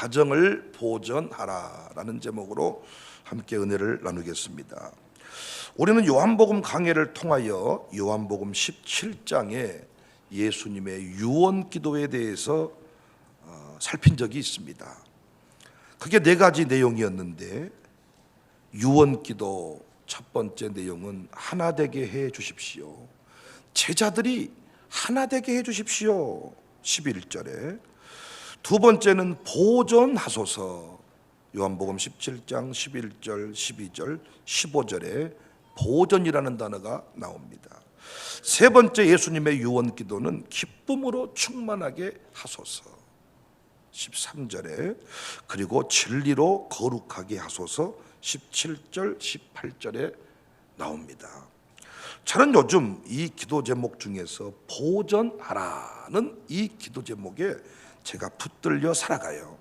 가정을 보전하라라는 제목으로 함께 은혜를 나누겠습니다. 우리는 요한복음 강해를 통하여 요한복음 17장에 예수님의 유언 기도에 대해서 살핀 적이 있습니다. 그게 4가지 내용이었는데, 유언 기도 첫 번째 내용은 하나 되게 해 주십시오. 제자들이 하나 되게 해 주십시오. 11절에. 두 번째는 보존하소서. 요한복음 17장 11절, 12절, 15절에 보존이라는 단어가 나옵니다. 세 번째 예수님의 유언 기도는 기쁨으로 충만하게 하소서. 13절에. 그리고 진리로 거룩하게 하소서. 17절, 18절에 나옵니다. 저는 요즘 이 기도 제목 중에서 보존하라는 이 기도 제목에 제가 붙들려 살아가요.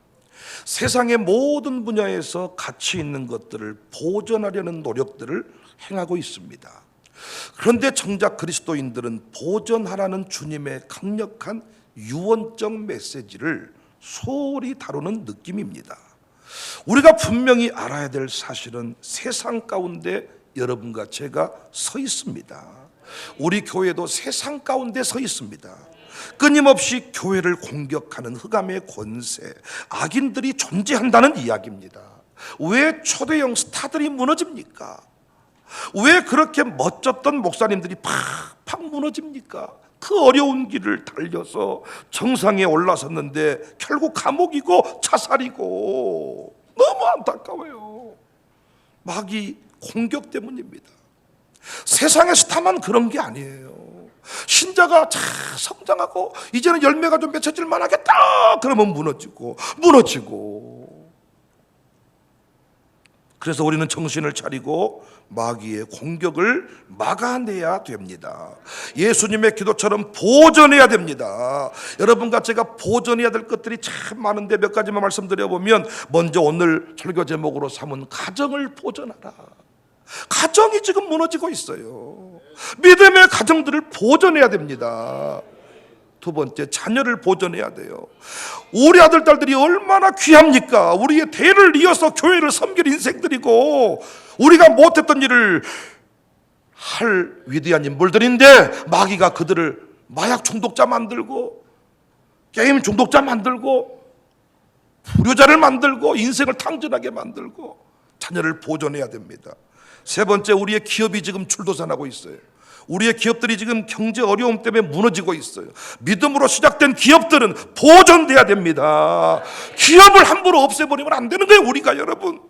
세상의 모든 분야에서 가치 있는 것들을 보존하려는 노력들을 행하고 있습니다. 그런데 정작 그리스도인들은 보존하라는 주님의 강력한 유언적 메시지를 소홀히 다루는 느낌입니다. 우리가 분명히 알아야 될 사실은 세상 가운데 여러분과 제가 서 있습니다. 우리 교회도 세상 가운데 서 있습니다. 끊임없이 교회를 공격하는 흑암의 권세, 악인들이 존재한다는 이야기입니다. 왜 초대형 스타들이 무너집니까? 왜 그렇게 멋졌던 목사님들이 팍팍 무너집니까? 그 어려운 길을 달려서 정상에 올라섰는데 결국 감옥이고 자살이고, 너무 안타까워요. 마귀 공격 때문입니다. 세상의 스타만 그런 게 아니에요. 신자가 잘 성장하고 이제는 열매가 좀 맺혀질 만하겠다 그러면 무너지고. 그래서 우리는 정신을 차리고 마귀의 공격을 막아내야 됩니다. 예수님의 기도처럼 보존해야 됩니다. 여러분과 제가 보존해야 될 것들이 참 많은데 몇 가지만 말씀드려보면, 먼저 오늘 설교 제목으로 삼은 가정을 보존하라. 가정이 지금 무너지고 있어요. 믿음의 가정들을 보존해야 됩니다. 두 번째, 자녀를 보존해야 돼요. 우리 아들, 딸들이 얼마나 귀합니까? 우리의 대를 이어서 교회를 섬길 인생들이고, 우리가 못했던 일을 할 위대한 인물들인데 마귀가 그들을 마약 중독자 만들고, 게임 중독자 만들고, 불효자를 만들고, 인생을 탕진하게 만들고. 자녀를 보존해야 됩니다. 세 번째, 우리의 기업이 지금 출도산하고 있어요. 우리의 기업들이 지금 경제 어려움 때문에 무너지고 있어요. 믿음으로 시작된 기업들은 보존돼야 됩니다. 기업을 함부로 없애버리면 안 되는 거예요, 우리가. 여러분,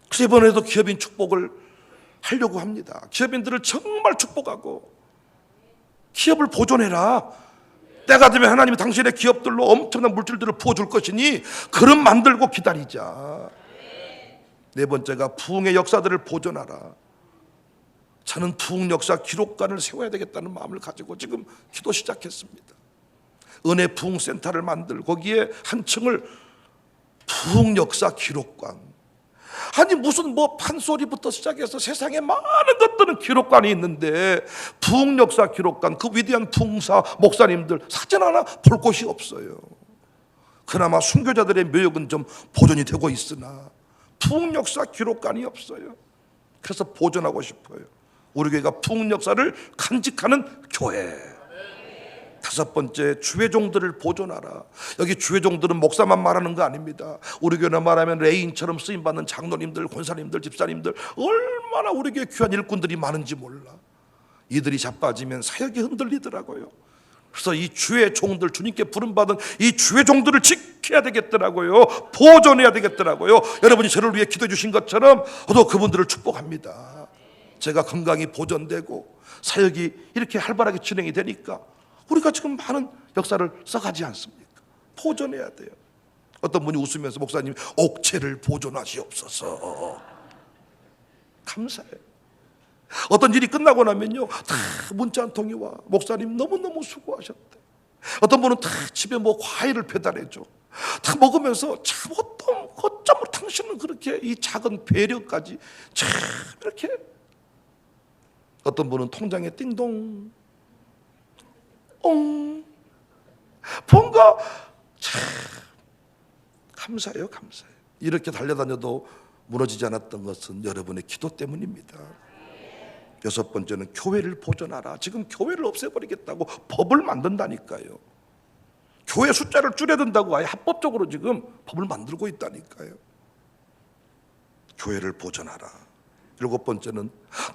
그래서 이번에도 기업인 축복을 하려고 합니다. 기업인들을 정말 축복하고, 기업을 보존해라. 때가 되면 하나님이 당신의 기업들로 엄청난 물질들을 부어줄 것이니 그릇 만들고 기다리자. 네 번째가 부흥의 역사들을 보존하라. 저는 부흥 역사 기록관을 세워야 되겠다는 마음을 가지고 지금 기도 시작했습니다. 은혜 부흥 센터를 만들, 거기에 한 층을 부흥 역사 기록관. 아니 무슨 판소리부터 시작해서 세상에 많은 것들은 기록관이 있는데, 부흥 역사 기록관, 그 위대한 부흥사 목사님들 사진 하나 볼 곳이 없어요. 그나마 순교자들의 묘역은 좀 보존이 되고 있으나 부흥 역사 기록관이 없어요. 그래서 보존하고 싶어요. 우리 교회가 부흥 역사를 간직하는 교회. 다섯 번째, 주의 종들을 보존하라. 여기 주의 종들은 목사만 말하는 거 아닙니다. 우리 교회나 말하면 레인처럼 쓰임받는 장로님들, 권사님들, 집사님들, 얼마나 우리 교회 귀한 일꾼들이 많은지 몰라. 이들이 자빠지면 사역이 흔들리더라고요. 그래서 이 주의 종들, 주님께 부름받은 이 주의 종들을 지켜야 되겠더라고요. 보존해야 되겠더라고요. 여러분이 저를 위해 기도해 주신 것처럼 저도 그분들을 축복합니다. 제가 건강이 보존되고 사역이 이렇게 활발하게 진행이 되니까 우리가 지금 많은 역사를 써가지 않습니까? 보존해야 돼요. 어떤 분이 웃으면서, 목사님 옥체를 보존하시옵소서. 감사해요. 어떤 일이 끝나고 나면요, 다 문자 한 통이 와. 목사님 너무너무 수고하셨대. 어떤 분은 다 집에 과일을 배달해줘. 다 먹으면서 참 어쩜 당신은 그렇게 이 작은 배려까지 참 이렇게. 어떤 분은 통장에 띵동 뭔가 참 감사해요, 감사해요. 이렇게 달려다녀도 무너지지 않았던 것은 여러분의 기도 때문입니다. 여섯 번째는 교회를 보존하라. 지금 교회를 없애버리겠다고 법을 만든다니까요. 교회 숫자를 줄여야 된다고 아예 합법적으로 지금 법을 만들고 있다니까요. 교회를 보존하라. 일곱 번째는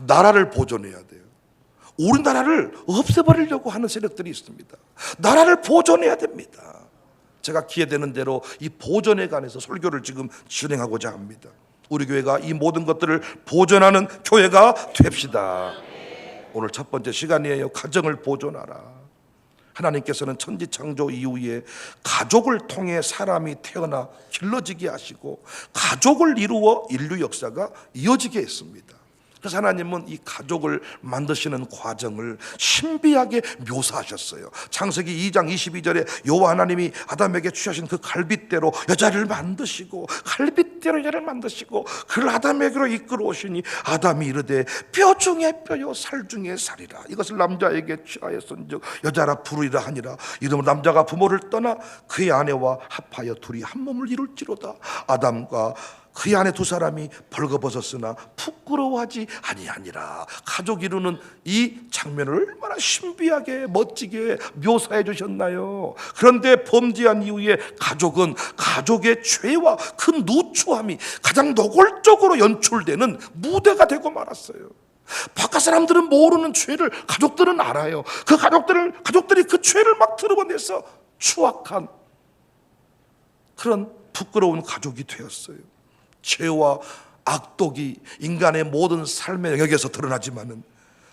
나라를 보존해야 돼요. 우리나라를 없애버리려고 하는 세력들이 있습니다. 나라를 보존해야 됩니다. 제가 기회되는 대로 이 보존에 관해서 설교를 지금 진행하고자 합니다. 우리 교회가 이 모든 것들을 보존하는 교회가 됩시다. 오늘 첫 번째 시간이에요. 가정을 보존하라. 하나님께서는 천지창조 이후에 가족을 통해 사람이 태어나 길러지게 하시고 가족을 이루어 인류 역사가 이어지게 했습니다. 그래서 하나님은 이 가족을 만드시는 과정을 신비하게 묘사하셨어요. 창세기 2장 22절에 여호와 하나님이 아담에게 취하신 그 갈빗대로 여자를 만드시고 갈빗대로 여자를 만드시고 그를 아담에게로 이끌어 오시니 아담이 이르되 뼈 중에 뼈요 살 중에 살이라. 이것을 남자에게 취하였은즉 여자라 부르리라 하니라. 이러므로 남자가 부모를 떠나 그의 아내와 합하여 둘이 한 몸을 이룰지로다. 아담과 그의 아내 두 사람이 벌거벗었으나 부끄러워하지 아니하니라. 가족 이루는 이 장면을 얼마나 신비하게 멋지게 묘사해 주셨나요? 그런데 범죄한 이후에 가족은 가족의 죄와 그 누추함이 가장 노골적으로 연출되는 무대가 되고 말았어요. 바깥 사람들은 모르는 죄를 가족들은 알아요. 그 가족들이 그 죄를 막 드러내서 추악한 그런 부끄러운 가족이 되었어요. 죄와 악독이 인간의 모든 삶의 영역에서 드러나지만은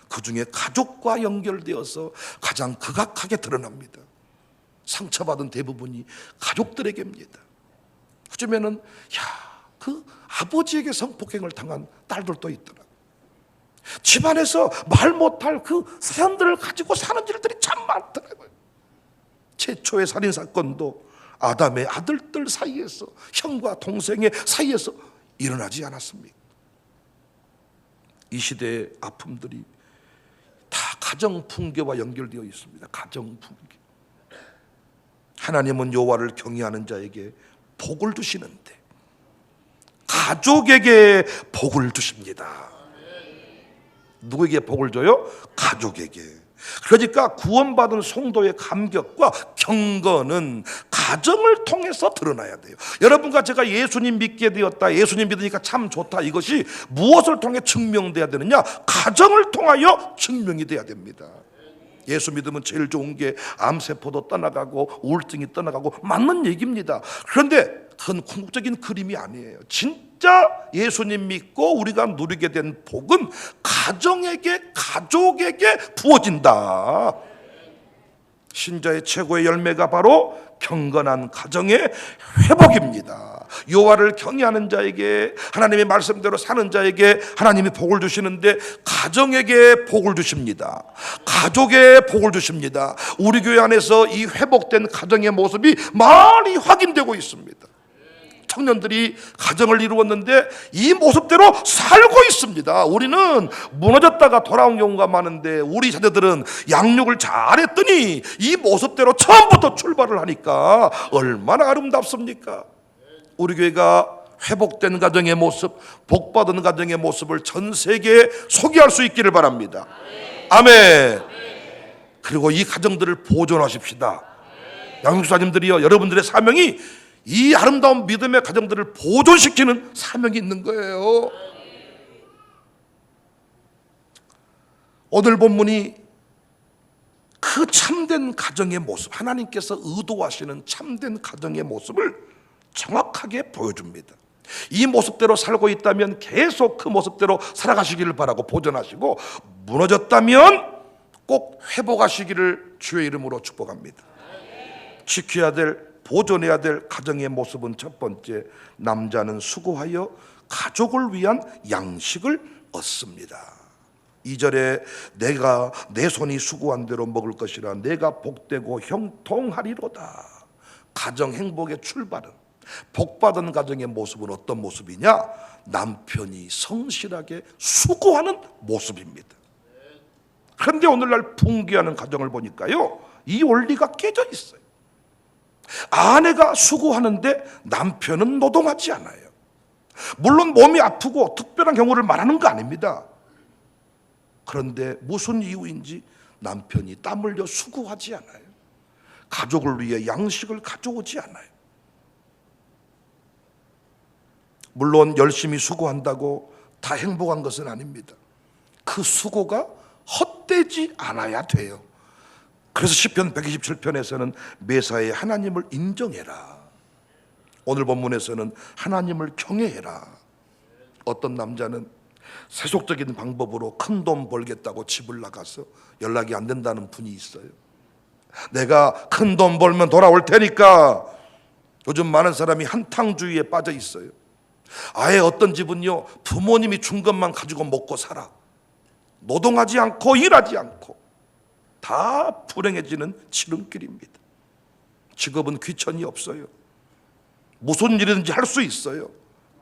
그 중에 가족과 연결되어서 가장 극악하게 드러납니다. 상처받은 대부분이 가족들에게입니다. 요즘에는 그 아버지에게 성폭행을 당한 딸들도 있더라고요. 집안에서 말 못할 그 사연들을 가지고 사는 일들이 참 많더라고요. 최초의 살인사건도 아담의 아들들 사이에서, 형과 동생의 사이에서 일어나지 않았습니까? 이 시대의 아픔들이 다 가정 붕괴와 연결되어 있습니다. 가정 붕괴. 하나님은 여호와를 경외하는 자에게 복을 주시는데 가족에게 복을 주십니다. 누구에게 복을 줘요? 가족에게. 그러니까 구원받은 성도의 감격과 경건은 가정을 통해서 드러나야 돼요. 여러분과 제가 예수님 믿게 되었다, 예수님 믿으니까 참 좋다, 이것이 무엇을 통해 증명돼야 되느냐? 가정을 통하여 증명이 돼야 됩니다. 예수 믿으면 제일 좋은 게 암세포도 떠나가고 우울증이 떠나가고 맞는 얘기입니다. 그런데 그건 궁극적인 그림이 아니에요. 진짜 예수님 믿고 우리가 누리게 된 복은 가정에게, 가족에게 부어진다. 신자의 최고의 열매가 바로 경건한 가정의 회복입니다. 여호와를 경외하는 자에게, 하나님의 말씀대로 사는 자에게 하나님이 복을 주시는데 가정에게 복을 주십니다. 가족에 복을 주십니다. 우리 교회 안에서 이 회복된 가정의 모습이 많이 확인되고 있습니다. 청년들이 가정을 이루었는데 이 모습대로 살고 있습니다. 우리는 무너졌다가 돌아온 경우가 많은데 우리 자녀들은 양육을 잘했더니 이 모습대로 처음부터 출발을 하니까 얼마나 아름답습니까? 우리 교회가 회복된 가정의 모습, 복받은 가정의 모습을 전 세계에 소개할 수 있기를 바랍니다. 아멘. 그리고 이 가정들을 보존하십시다. 양육사님들이요, 여러분들의 사명이 이 아름다운 믿음의 가정들을 보존시키는 사명이 있는 거예요. 오늘 본문이 그 참된 가정의 모습, 하나님께서 의도하시는 참된 가정의 모습을 정확하게 보여줍니다. 이 모습대로 살고 있다면 계속 그 모습대로 살아가시기를 바라고 보존하시고, 무너졌다면 꼭 회복하시기를 주의 이름으로 축복합니다. 지켜야 될, 보존해야 될 가정의 모습은 첫 번째, 남자는 수고하여 가족을 위한 양식을 얻습니다. 2절에 내가 내 손이 수고한 대로 먹을 것이라 내가 복되고 형통하리로다. 가정 행복의 출발은, 복받은 가정의 모습은 어떤 모습이냐? 남편이 성실하게 수고하는 모습입니다. 그런데 오늘날 붕괴하는 가정을 보니까요, 이 원리가 깨져 있어요. 아내가 수고하는데 남편은 노동하지 않아요. 물론 몸이 아프고 특별한 경우를 말하는 거 아닙니다. 그런데 무슨 이유인지 남편이 땀 흘려 수고하지 않아요. 가족을 위해 양식을 가져오지 않아요. 물론 열심히 수고한다고 다 행복한 것은 아닙니다. 그 수고가 헛되지 않아야 돼요. 그래서 시편 127편에서는 매사에 하나님을 인정해라. 오늘 본문에서는 하나님을 경외해라. 어떤 남자는 세속적인 방법으로 큰 돈 벌겠다고 집을 나가서 연락이 안 된다는 분이 있어요. 내가 큰 돈 벌면 돌아올 테니까. 요즘 많은 사람이 한탕주의에 빠져 있어요. 아예 어떤 집은요, 부모님이 준 것만 가지고 먹고 살아. 노동하지 않고 일하지 않고. 다 불행해지는 지름길입니다. 직업은 귀천이 없어요. 무슨 일이든지 할 수 있어요.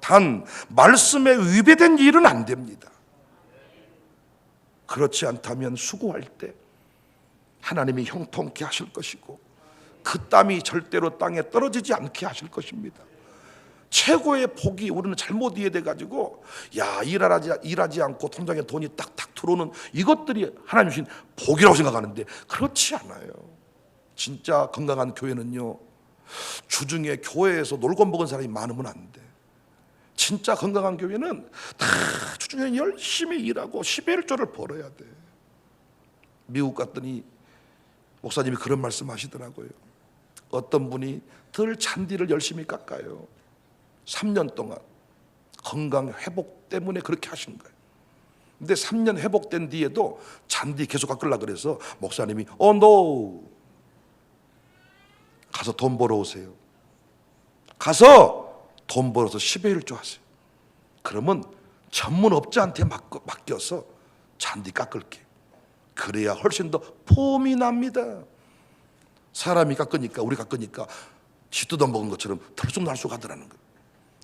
단 말씀에 위배된 일은 안 됩니다. 그렇지 않다면 수고할 때 하나님이 형통케 하실 것이고 그 땀이 절대로 땅에 떨어지지 않게 하실 것입니다. 최고의 복이 우리는 잘못 이해돼 가지고 일하지 않고 통장에 돈이 딱딱 들어오는 이것들이 하나님 주신 복이라고 생각하는데 그렇지 않아요. 진짜 건강한 교회는요, 주중에 교회에서 놀고 먹은 사람이 많으면 안 돼. 진짜 건강한 교회는 다 주중에 열심히 일하고 11조를 벌어야 돼. 미국 갔더니 목사님이 그런 말씀 하시더라고요. 어떤 분이 들 잔디를 열심히 깎아요. 3년 동안 건강 회복 때문에 그렇게 하신 거예요. 근데 3년 회복된 뒤에도 잔디 계속 깎으려고 그래서 목사님이 no, 가서 돈 벌어 오세요. 가서 돈 벌어서 10의 1조 하세요. 그러면 전문업자한테 맡겨서 잔디 깎을게. 그래야 훨씬 더 폼이 납니다. 사람이 깎으니까, 우리 깎으니까 쥐 뜯어먹은 것처럼 들쑥날쑥 하더라는 거예요.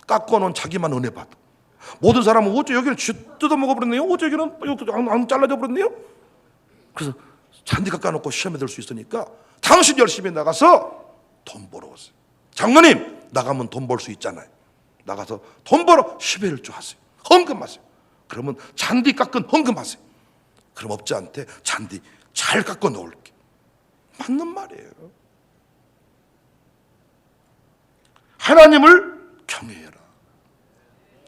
깎아놓은 자기만 은혜 받아. 모든 사람은 어째 여기는 쥐 뜯어먹어버렸네요, 어째 여기는 안 잘라져 버렸네요. 그래서 잔디 깎아놓고 시험에 들 수 있으니까 당신 열심히 나가서 돈 벌어오세요. 장로님, 나가면 돈 벌 수 있잖아요. 나가서 돈 벌어 10의 1조 하세요. 헌금하세요. 그러면 잔디 깎은 헌금하세요. 그럼 업자한테 잔디 잘 깎아 놓을게. 맞는 말이에요. 하나님을 경외해라.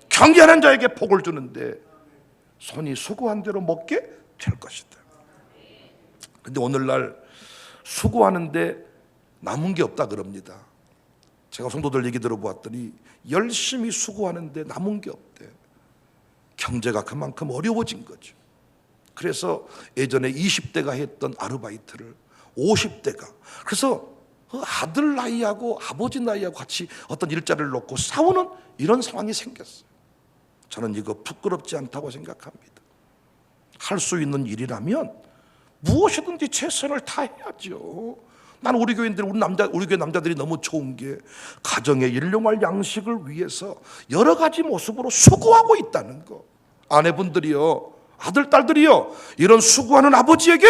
경외하는 자에게 복을 주는데 손이 수고한 대로 먹게 될 것이다. 근데 오늘날 수고하는데 남은 게 없다 그럽니다. 제가 성도들 얘기 들어보았더니 열심히 수고하는데 남은 게 없대. 경제가 그만큼 어려워진 거죠. 그래서 예전에 20대가 했던 아르바이트를 50대가, 그래서 아들 나이하고 아버지 나이하고 같이 어떤 일자리를 놓고 싸우는 이런 상황이 생겼어요. 저는 이거 부끄럽지 않다고 생각합니다. 할 수 있는 일이라면 무엇이든지 최선을 다해야죠. 나는 우리 교인들, 우리 교회 남자들이 너무 좋은 게 가정의 일용할 양식을 위해서 여러 가지 모습으로 수고하고 있다는 거. 아내분들이요, 아들, 딸들이요, 이런 수고하는 아버지에게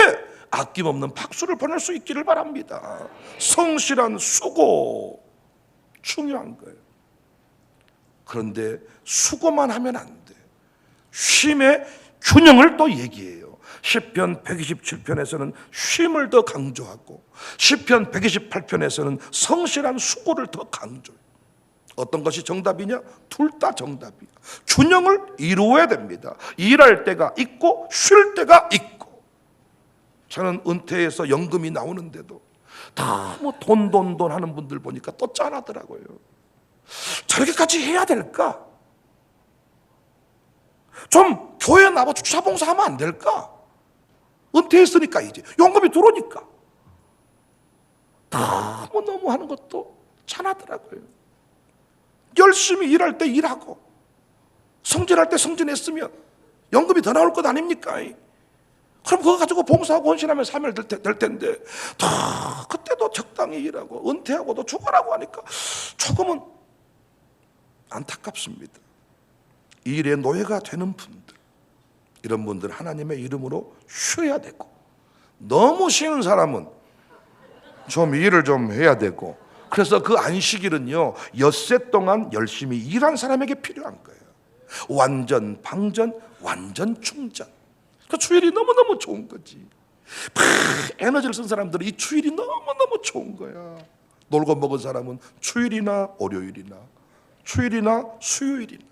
아낌없는 박수를 보낼 수 있기를 바랍니다. 성실한 수고 중요한 거예요. 그런데 수고만 하면 안 돼. 쉼의 균형을 또 얘기해요. 시편 127편에서는 쉼을 더 강조하고 시편 128편에서는 성실한 수고를 더 강조해요. 어떤 것이 정답이냐? 둘 다 정답이야. 균형을 이루어야 됩니다. 일할 때가 있고 쉴 때가 있고. 저는 은퇴해서 연금이 나오는데도 너무 돈 하는 분들 보니까 또 짠하더라고요. 저렇게까지 해야 될까? 좀 교회 나와 주차봉사하면 안 될까? 은퇴했으니까 이제 연금이 들어오니까 너무 하는 것도 짠하더라고요. 열심히 일할 때 일하고 성진할 때 성진했으면 연금이 더 나올 것 아닙니까? 그럼 그거 가지고 봉사하고 헌신하면 사멸 될 텐데 그때도 적당히 일하고 은퇴하고도 죽으라고 하니까 조금은 안타깝습니다. 일의 노예가 되는 분들, 이런 분들 하나님의 이름으로 쉬어야 되고, 너무 쉬는 사람은 좀 일을 좀 해야 되고, 그래서 그 안식일은요, 엿새 동안 열심히 일한 사람에게 필요한 거예요. 완전 방전, 완전 충전. 그 주일이 너무너무 좋은 거지. 에너지를 쓴 사람들은 이 주일이 너무너무 좋은 거야. 놀고 먹은 사람은 주일이나 월요일이나 주일이나 수요일이나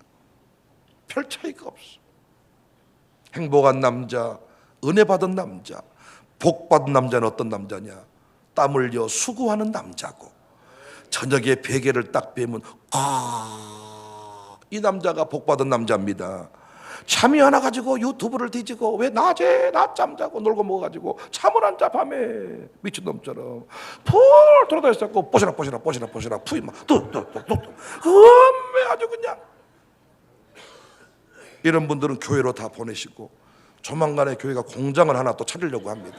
별 차이가 없어. 행복한 남자, 은혜 받은 남자, 복 받은 남자는 어떤 남자냐? 땀 흘려 수고하는 남자고, 저녁에 베개를 딱 빼면 이 남자가 복 받은 남자입니다. 잠이 안 와가지고 유튜브를 뒤지고, 왜 낮에 낮잠 자고 놀고 먹어가지고 잠을 안 자, 밤에 미친놈처럼 폴 돌아다녔었고, 뽀시라 푸이 막 뚝뚝뚝뚝 아주 그냥. 이런 분들은 교회로 다 보내시고 조만간에 교회가 공장을 하나 또 차리려고 합니다.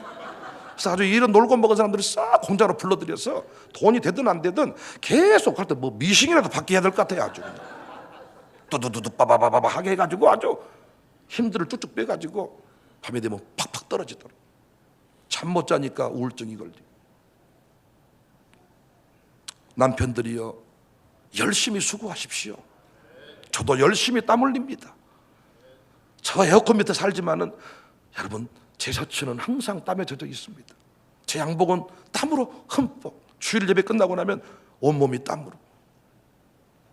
그래서 아주 이런 놀고 먹은 사람들이 싹 공장으로 불러들여서 돈이 되든 안 되든 계속 할 때 뭐 미싱이라도 받게 해야 될 것 같아요. 아주 뚜두두두 빠바바바바 하게 해가지고 아주 힘들을 쭉쭉 빼가지고 밤에 되면 팍팍 떨어지더라고. 잠 못 자니까 우울증이 걸리고. 남편들이요, 열심히 수고하십시오. 저도 열심히 땀 흘립니다. 저 에어컨 밑에 살지만은 여러분, 제 셔츠는 항상 땀에 젖어 있습니다. 제 양복은 땀으로 흠뻑. 주일 예배 끝나고 나면 온몸이 땀으로.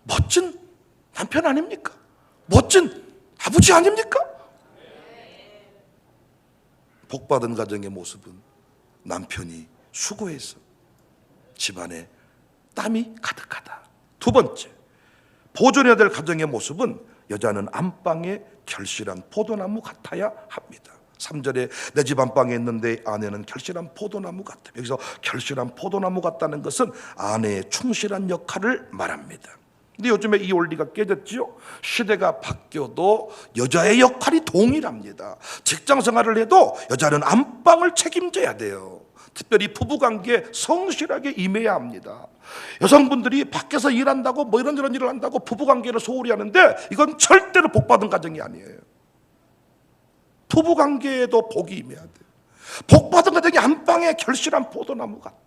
멋진 남편 아닙니까? 멋진 아버지 아닙니까? 복받은 가정의 모습은 남편이 수고해서 집안에 땀이 가득하다. 두 번째, 보존해야 될 가정의 모습은 여자는 안방에 결실한 포도나무 같아야 합니다. 3절에 내 집 안방에 있는데 아내는 결실한 포도나무 같다. 여기서 결실한 포도나무 같다는 것은 아내의 충실한 역할을 말합니다. 근데 요즘에 이 원리가 깨졌지요. 시대가 바뀌어도 여자의 역할이 동일합니다. 직장 생활을 해도 여자는 안방을 책임져야 돼요. 특별히 부부관계에 성실하게 임해야 합니다. 여성분들이 밖에서 일한다고 뭐 이런저런 일을 한다고 부부관계를 소홀히 하는데 이건 절대로 복받은 가정이 아니에요. 부부관계에도 복이 임해야 돼요. 복받은 가정이 안방에 결실한 포도나무 같다.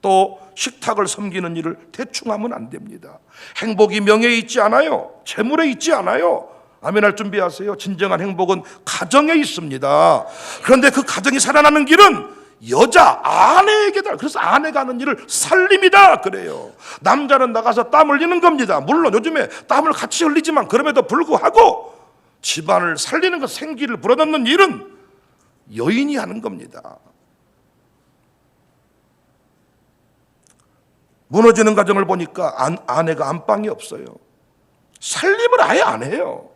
또 식탁을 섬기는 일을 대충 하면 안 됩니다. 행복이 명예에 있지 않아요. 재물에 있지 않아요. 아멘할 준비하세요. 진정한 행복은 가정에 있습니다. 그런데 그 가정이 살아나는 길은 여자 아내에게다. 그래서 아내가 하는 일을 살림이다 그래요. 남자는 나가서 땀 흘리는 겁니다. 물론 요즘에 땀을 같이 흘리지만 그럼에도 불구하고 집안을 살리는 것, 생기를 불어넣는 일은 여인이 하는 겁니다. 무너지는 가정을 보니까 아내가 안방이 없어요. 살림을 아예 안 해요.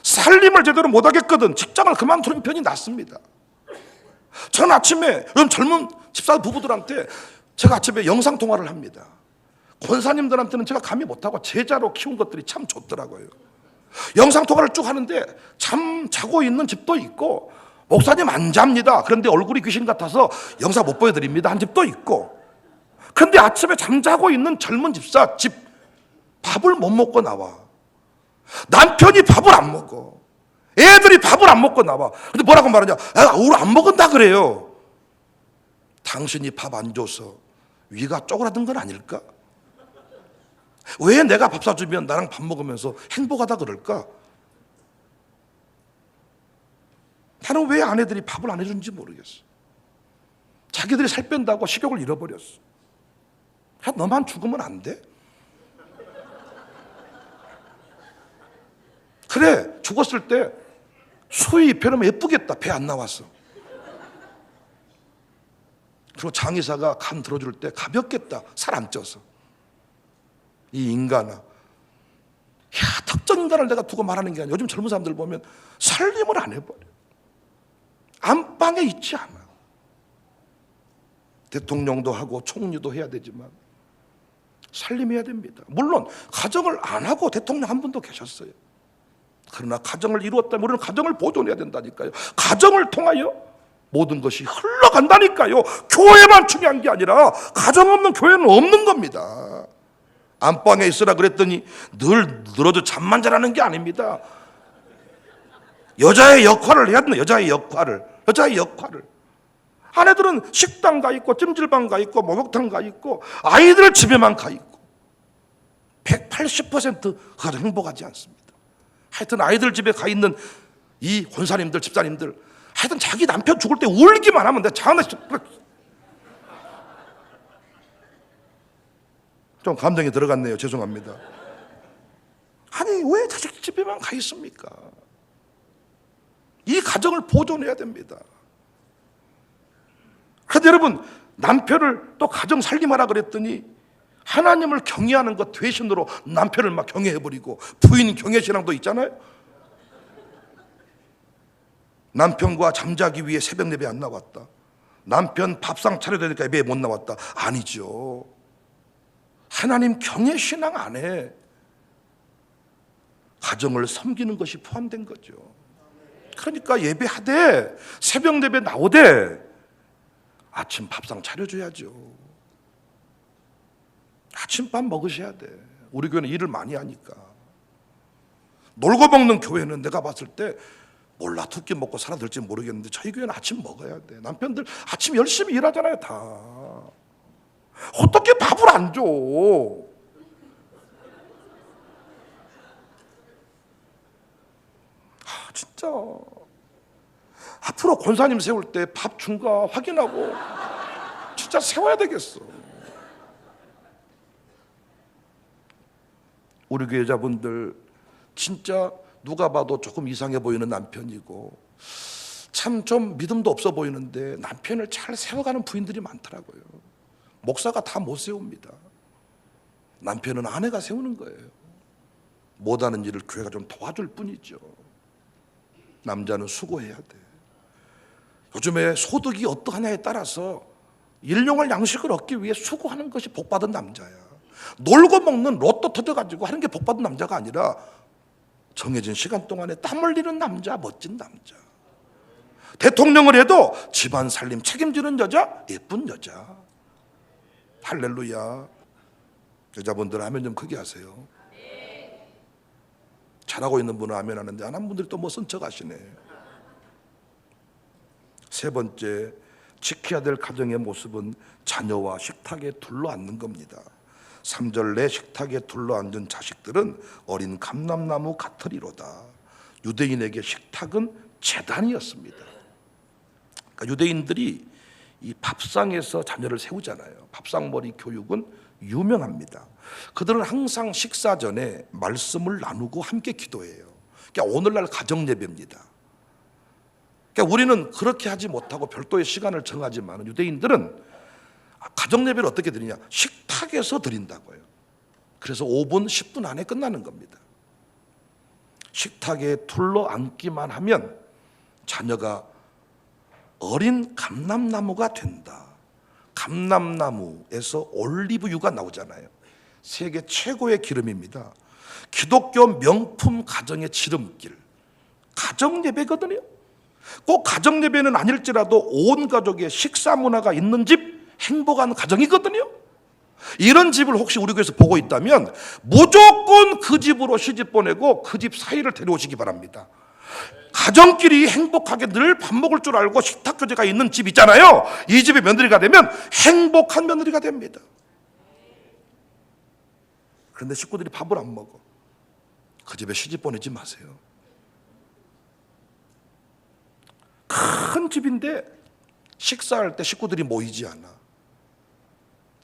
살림을 제대로 못하겠거든 직장을 그만두는 편이 낫습니다. 전 아침에 요즘 젊은 집사 부부들한테 제가 아침에 영상통화를 합니다. 권사님들한테는 제가 감히 못하고 제자로 키운 것들이 참 좋더라고요. 영상통화를 쭉 하는데 잠 자고 있는 집도 있고, 목사님 안 잡니다, 그런데 얼굴이 귀신 같아서 영상 못 보여드립니다 한 집도 있고, 그런데 아침에 잠자고 있는 젊은 집사 집 밥을 못 먹고 나와. 남편이 밥을 안 먹어. 애들이 밥을 안 먹고 나와. 근데 뭐라고 말하냐? 오늘 안 먹은다 그래요. 당신이 밥 안 줘서 위가 쪼그라든 건 아닐까? 왜 내가 밥 사주면 나랑 밥 먹으면서 행복하다 그럴까? 나는 왜 아내들이 밥을 안 해주는지 모르겠어. 자기들이 살 뺀다고 식욕을 잃어버렸어. 야, 너만 죽으면 안 돼? 그래, 죽었을 때 수의 입혀놓으면 예쁘겠다. 배 안 나왔어. 그리고 장의사가 간 들어줄 때 가볍겠다. 살 안 쪄서. 이 인간아, 특정 인간을 내가 두고 말하는 게 아니야. 요즘 젊은 사람들 보면 살림을 안 해버려. 안방에 있지 않아. 대통령도 하고 총리도 해야 되지만 살림해야 됩니다. 물론 가정을 안 하고 대통령 한 분도 계셨어요. 그러나 가정을 이루었다면 우리는 가정을 보존해야 된다니까요. 가정을 통하여 모든 것이 흘러간다니까요. 교회만 중요한 게 아니라 가정 없는 교회는 없는 겁니다. 안방에 있으라 그랬더니 늘 늘어져 잠만 자라는 게 아닙니다. 여자의 역할을 해야 된다. 여자의 역할을. 아내들은 식당 가 있고 찜질방 가 있고 목욕탕 가 있고 아이들 집에만 가 있고 180% 가정 행복하지 않습니다. 하여튼 아이들 집에 가 있는 이 권사님들 집사님들 하여튼 자기 남편 죽을 때 울기만 하면 내가 장난치 좀 감정이 들어갔네요. 죄송합니다. 아니 왜 자식 집에만 가 있습니까? 이 가정을 보존해야 됩니다. 그런데 여러분 남편을 또 가정 살림하라 그랬더니 하나님을 경외하는 것 대신으로 남편을 막 경외해버리고 부인 경외신앙도 있잖아요. 남편과 잠자기 위해 새벽 예배 안 나왔다. 남편 밥상 차려야 되니까 예배에 못 나왔다. 아니죠. 하나님 경외신앙 안에 가정을 섬기는 것이 포함된 거죠. 그러니까 예배하되 새벽 예배 나오되 아침 밥상 차려줘야죠. 아침밥 먹으셔야 돼. 우리 교회는 일을 많이 하니까. 놀고 먹는 교회는 내가 봤을 때 몰라 두 끼 먹고 살아들지 모르겠는데 저희 교회는 아침 먹어야 돼. 남편들 아침 열심히 일하잖아요 다. 어떻게 밥을 안 줘? 진짜 앞으로 권사님 세울 때 밥 준가 확인하고 진짜 세워야 되겠어. 우리 교회 여자분들 진짜 누가 봐도 조금 이상해 보이는 남편이고 참 좀 믿음도 없어 보이는데 남편을 잘 세워가는 부인들이 많더라고요. 목사가 다 못 세웁니다. 남편은 아내가 세우는 거예요. 못하는 일을 교회가 좀 도와줄 뿐이죠. 남자는 수고해야 돼. 요즘에 소득이 어떠하냐에 따라서 일용할 양식을 얻기 위해 수고하는 것이 복받은 남자야. 놀고 먹는 로또 터져가지고 하는 게 복받은 남자가 아니라 정해진 시간 동안에 땀 흘리는 남자, 멋진 남자. 대통령을 해도 집안 살림 책임지는 여자, 예쁜 여자. 할렐루야. 여자분들 아멘 좀 크게 하세요. 잘하고 있는 분은 아멘 하는데 안 한 분들이 또 뭐 쓴 척 하시네. 세 번째, 지켜야 될 가정의 모습은 자녀와 식탁에 둘러앉는 겁니다. 3절 내 식탁에 둘러앉은 자식들은 어린 감람나무 같으리로다. 유대인에게 식탁은 제단이었습니다. 그러니까 유대인들이 이 밥상에서 자녀를 세우잖아요. 밥상머리 교육은 유명합니다. 그들은 항상 식사 전에 말씀을 나누고 함께 기도해요. 그러니까 오늘날 가정 예배입니다. 그러니까 우리는 그렇게 하지 못하고 별도의 시간을 정하지만 유대인들은 가정 예배를 어떻게 드리냐? 식탁에서 드린다고요. 그래서 5분, 10분 안에 끝나는 겁니다. 식탁에 둘러앉기만 하면 자녀가 어린 감람나무가 된다. 감람나무에서 올리브유가 나오잖아요. 세계 최고의 기름입니다. 기독교 명품 가정의 지름길. 가정 예배거든요. 꼭 가정 예배는 아닐지라도 온 가족의 식사 문화가 있는 집 행복한 가정이거든요. 이런 집을 혹시 우리 교회에서 보고 있다면 무조건 그 집으로 시집 보내고 그 집 사이를 데려오시기 바랍니다. 가정끼리 행복하게 늘 밥 먹을 줄 알고 식탁 교제가 있는 집 있잖아요. 이 집의 며느리가 되면 행복한 며느리가 됩니다. 그런데 식구들이 밥을 안 먹어. 그 집에 시집 보내지 마세요. 큰 집인데 식사할 때 식구들이 모이지 않아.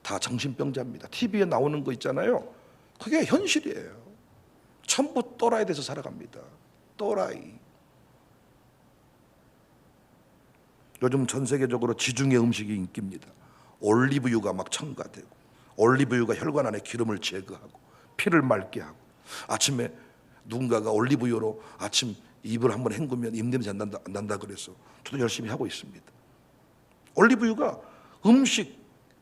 다 정신병자입니다. TV에 나오는 거 있잖아요. 그게 현실이에요. 전부 또라이 돼서 살아갑니다. 또라이. 요즘 전 세계적으로 지중해 음식이 인기입니다. 올리브유가 막 첨가되고 올리브유가 혈관 안에 기름을 제거하고 피를 맑게 하고 아침에 누군가가 올리브유로 아침 입을 한번 헹구면 입냄새 안 난다 그래서 저도 열심히 하고 있습니다. 올리브유가 음식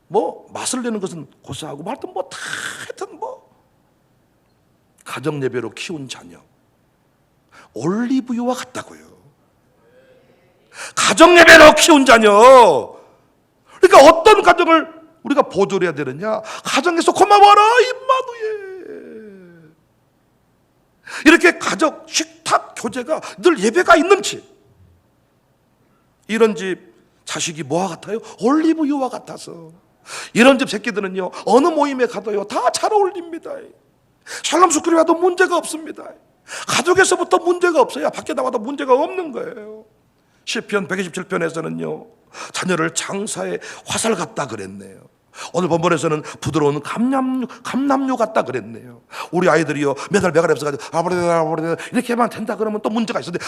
뭐 맛을 내는 것은 고소하고 하여튼 뭐 다 하여튼 뭐 가정 예배로 키운 자녀 올리브유와 같다고요. 가정 예배로 키운 자녀. 그러니까 어떤 가정을 우리가 보존해야 되느냐? 가정에서 고마워라 임마누엘. 이렇게 가정 식탁 교제가 늘 예배가 있는 집. 이런 집 자식이 뭐와 같아요? 올리브유와 같아서. 이런 집 새끼들은요, 어느 모임에 가도요 다 잘 어울립니다. 샬롬스쿨에 가도 문제가 없습니다. 가족에서부터 문제가 없어야 밖에 나와도 문제가 없는 거예요. 시편 127편에서는요 자녀를 장사의 화살 같다 그랬네요. 오늘 본문에서는 부드러운 감람류 같다 그랬네요. 우리 아이들이요 매달 매갈 없어가지고 아버리다 이렇게만 된다 그러면 또 문제가 있었는데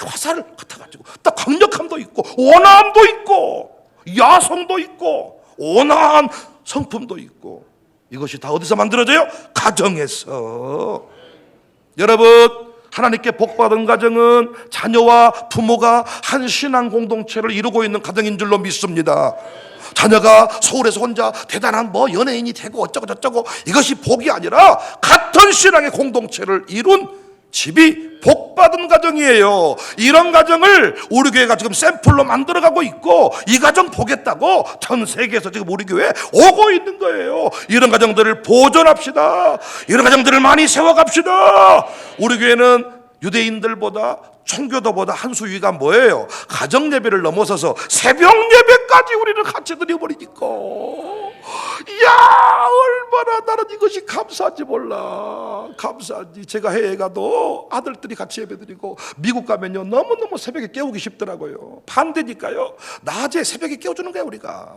화살을 같아가지고 딱 강력함도 있고 온화함도 있고 야성도 있고 온화한 성품도 있고, 이것이 다 어디서 만들어져요? 가정에서. 여러분, 하나님께 복받은 가정은 자녀와 부모가 한 신앙 공동체를 이루고 있는 가정인 줄로 믿습니다. 자녀가 서울에서 혼자 대단한 연예인이 되고 어쩌고 저쩌고 이것이 복이 아니라 같은 신앙의 공동체를 이룬 집이 복받은 가정이에요. 이런 가정을 우리 교회가 지금 샘플로 만들어가고 있고, 이 가정 보겠다고 전 세계에서 지금 우리 교회에 오고 있는 거예요. 이런 가정들을 보존합시다. 이런 가정들을 많이 세워갑시다. 우리 교회는 유대인들보다 청교도보다 한 수위가 뭐예요? 가정 예배를 넘어서서 새벽 예배까지 우리를 같이 드려버리니까, 이야 얼마나 나는 이것이 감사한지 몰라. 감사한지. 제가 해외 가도 아들들이 같이 예배 드리고, 미국 가면요 너무너무 새벽에 깨우기 쉽더라고요. 반대니까요 낮에 새벽에 깨워주는 거야. 우리가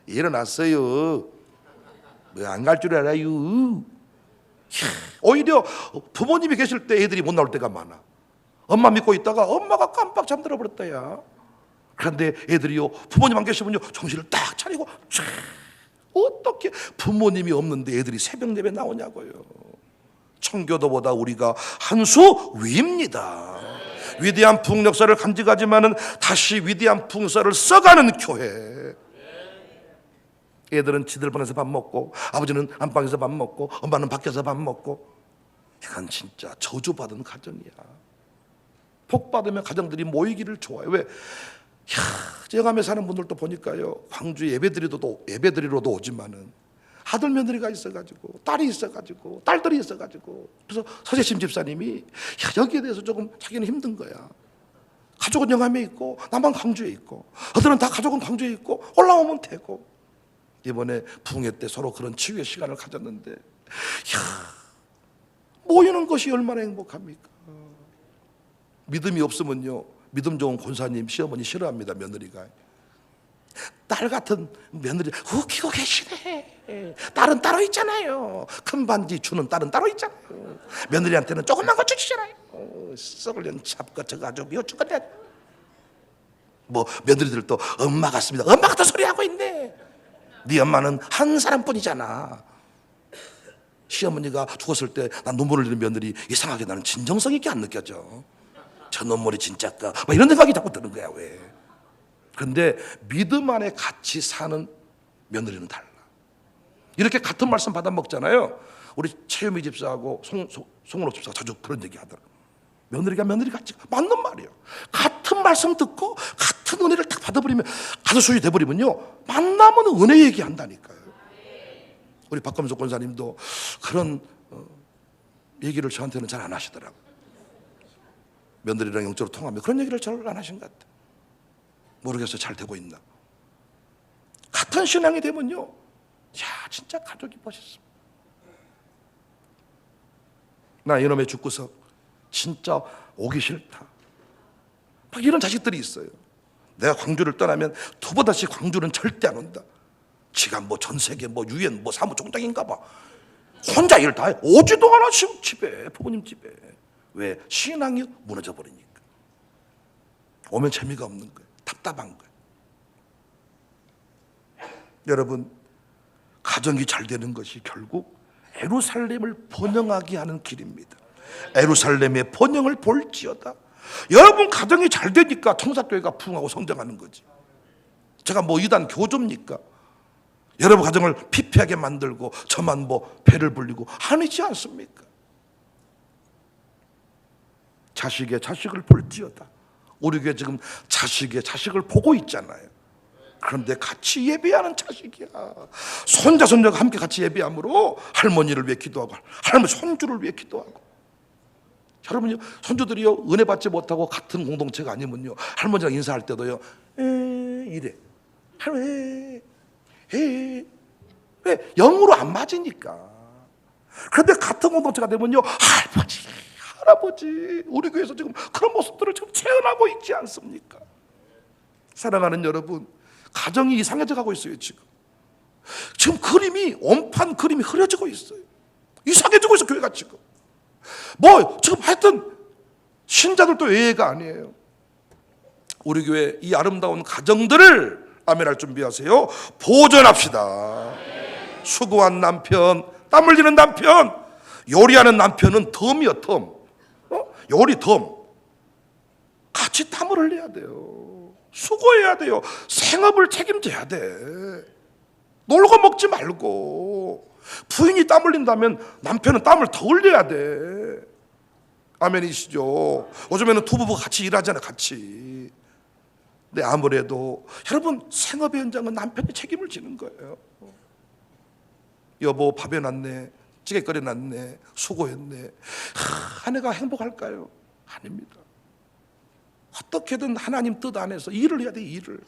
일어났어요, 왜 안 갈 줄 알아요? 오히려 부모님이 계실 때 애들이 못 나올 때가 많아. 엄마 믿고 있다가 엄마가 깜빡 잠들어 버렸다야. 그런데 애들이요 부모님 안 계시면요 정신을 딱 차리고, 어떻게 부모님이 없는데 애들이 새벽 예배 나오냐고요. 청교도보다 우리가 한 수 위입니다. 위대한 부흥 역사를 간직하지만은 다시 위대한 부흥 역사를 써가는 교회. 애들은 지들 방에서 밥 먹고, 아버지는 안방에서 밥 먹고, 엄마는 밖에서 밥 먹고. 이건 진짜 저주받은 가정이야. 복받으면 가정들이 모이기를 좋아해. 왜? 영암에 사는 분들도 보니까요 광주 예배드리러도 오지만은 아들 며느리가 있어가지고, 딸이 있어가지고, 딸들이 있어가지고, 그래서 서재심 집사님이 여기에 대해서 조금 자기는 힘든 거야. 가족은 영암에 있고 나만 광주에 있고, 어들은 다 가족은 광주에 있고 올라오면 되고. 이번에 부흥회 때 서로 그런 치유의 시간을 가졌는데, 모이는 것이 얼마나 행복합니까? 믿음이 없으면요 믿음 좋은 권사님 시어머니 싫어합니다. 며느리가 딸 같은 며느리 웃기고 계시네. 딸은 따로 있잖아요. 큰 반지 주는 딸은 따로 있잖아요. 며느리한테는 조금만 거 주시잖아요. 썩을 잡거쳐가지고 미워죽겠네. 며느리들도 엄마 같습니다. 엄마 같은 소리 하고 있네. 네 엄마는 한 사람뿐이잖아. 시어머니가 죽었을 때 난 눈물을 흘리는 며느리, 이상하게 나는 진정성 있게 안 느껴져. 저 눈물이 진짜까? 이런 생각이 자꾸 드는 거야. 왜? 그런데 믿음 안에 같이 사는 며느리는 달라. 이렇게 같은 말씀 받아 먹잖아요. 우리 최유미 집사하고 송은호 집사가 자주 그런 얘기 하더라고요. 며느리가 며느리 같이, 맞는 말이에요. 같은 말씀 듣고 같은 은혜를 딱 받아버리면, 가족수이 돼버리면요 만나면 은혜 얘기한다니까요. 우리 박검석 권사님도 그런 얘기를 저한테는 잘 안 하시더라고요. 며느리랑 영적으로 통하면 그런 얘기를 잘 안 하신 것 같아요. 모르겠어요. 잘 되고 있나. 같은 신앙이 되면요 진짜 가족이 멋있어. 나 이놈의 죽구석 진짜 오기 싫다. 이런 자식들이 있어요. 내가 광주를 떠나면 두 번 다시 광주는 절대 안 온다. 지가 전 세계 유엔 사무총장인가 봐. 혼자 일 다 해. 오지도 않아 집에, 부모님 집에. 왜? 신앙이 무너져 버리니까. 오면 재미가 없는 거예요. 답답한 거예요. 여러분, 가정이 잘 되는 것이 결국 예루살렘을 번영하게 하는 길입니다. 예루살렘의 번영을 볼지어다. 여러분 가정이 잘 되니까 청사교회가 부흥하고 성장하는 거지. 제가 이단 교조입니까? 여러분 가정을 피폐하게 만들고 저만 배를 불리고 아니지 않습니까? 자식의 자식을 볼지어다. 우리 교회 지금 자식의 자식을 보고 있잖아요. 그런데 같이 예배하는 자식이야. 손자 손녀가 함께 같이 예배함으로 할머니를 위해 기도하고, 할머니 손주를 위해 기도하고, 여러분요, 손주들이요 은혜 받지 못하고 같은 공동체가 아니면요 할머니랑 인사할 때도요 이래. 할머니 왜? 영으로 안 맞으니까. 그런데 같은 공동체가 되면요 할아버지 할아버지, 우리 교회에서 지금 그런 모습들을 지금 체험하고 있지 않습니까? 사랑하는 여러분, 가정이 이상해져 가고 있어요. 지금 그림이, 온판 그림이 흐려지고 있어요. 이상해지고 있어 교회가 지금. 지금 하여튼 신자들도 예외가 아니에요. 우리 교회 이 아름다운 가정들을 아멘할 준비하세요. 보존합시다. 수고한 남편, 땀 흘리는 남편, 요리하는 남편은 덤이요 덤. 요리 덤. 같이 땀을 흘려야 돼요. 수고해야 돼요. 생업을 책임져야 돼. 놀고 먹지 말고. 부인이 땀 흘린다면 남편은 땀을 더 흘려야 돼. 아멘이시죠? 요즘에는 두 부부가 같이 일하잖아요. 같이. 근데 아무래도 여러분, 생업의 현장은 남편이 책임을 지는 거예요. 여보 밥 해놨네, 찌개 끓여놨네, 수고했네. 아내가 행복할까요? 아닙니다. 어떻게든 하나님 뜻 안에서 일을 해야 돼. 일을.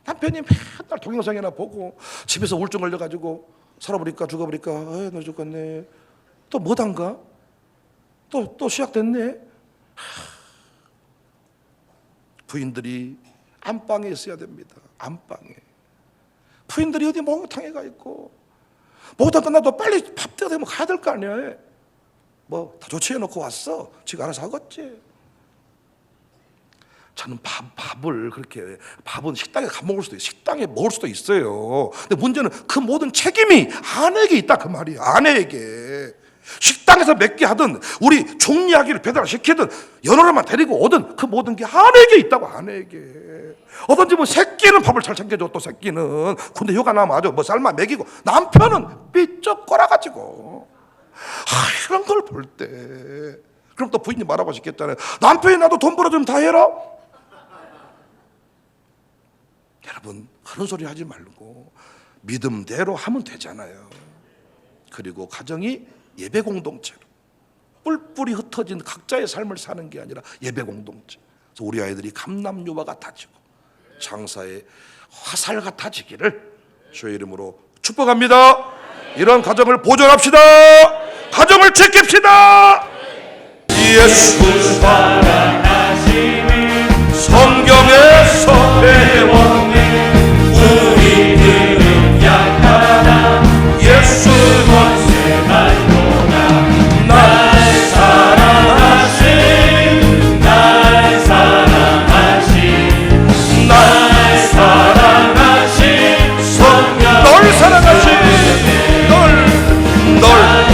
남편이 맨날 동영상이나 보고 집에서 우울증 걸려가지고 살아보니까 죽어버릴까, 너 죽겠네, 또 뭐단가, 또 시작됐네. 부인들이 안방에 있어야 됩니다. 안방에. 부인들이 어디 목욕탕에 가 있고, 목욕탕 끝나도 빨리 밥 때가 되면 가야 될 거 아니야. 다 조치해놓고 왔어, 지가 알아서 하겠지. 저는 밥은 식당에 가 먹을 수도 있어요. 식당에 먹을 수도 있어요. 근데 문제는 그 모든 책임이 아내에게 있다 그 말이에요. 아내에게. 식당에서 몇 개 하든 우리 종이야기를 배달시키든 연어를만 데리고 오든 그 모든 게 아내에게 있다고. 아내에게. 어떤 집은 새끼는 밥을 잘 챙겨줘. 또 새끼는 근데 휴가 나면 아주 삶아 먹이고, 남편은 삐쩍 꼬라가지고. 이런 걸 볼 때 그럼 또 부인이 말하고 싶겠잖아요. 남편이 나도 돈 벌어주면 다 해라. 여러분, 그런 소리 하지 말고 믿음대로 하면 되잖아요. 그리고 가정이 예배 공동체로 뿔뿔이 흩어진 각자의 삶을 사는 게 아니라 예배 공동체. 그래서 우리 아이들이 감남유화 같아지고 장사의 화살 같아지기를 주의 이름으로 축복합니다. 이런 가정을 보존합시다. 가정을 지킵시다. 예수 사랑하시는 성경에서 배웠네. 우리들은 약하나 예수 권세 알노라. 날 사랑하신 성령, 널 사랑하신 널 사랑하신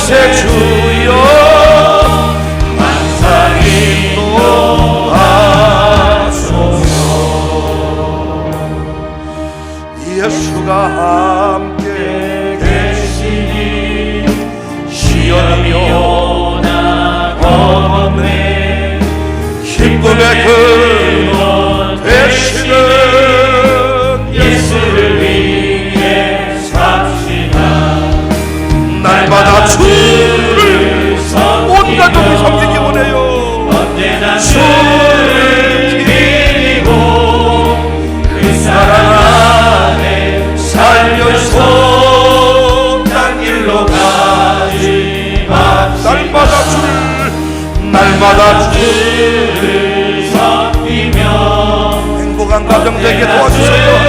이곳에 주여 항상 인도하소서. 예수가 함께 계시니 시험이 오나 겁없네. 기쁨의 근원 되시는 예수를 위해 삽시다. 날마다 주를 온 가족이 섬기기 원해요. 언제나 주를 기리고 그 사랑 안에 살면서 딴 길로 가지 마. 날마다 주를 섬기며 행복한 가정 되게 도와주세요.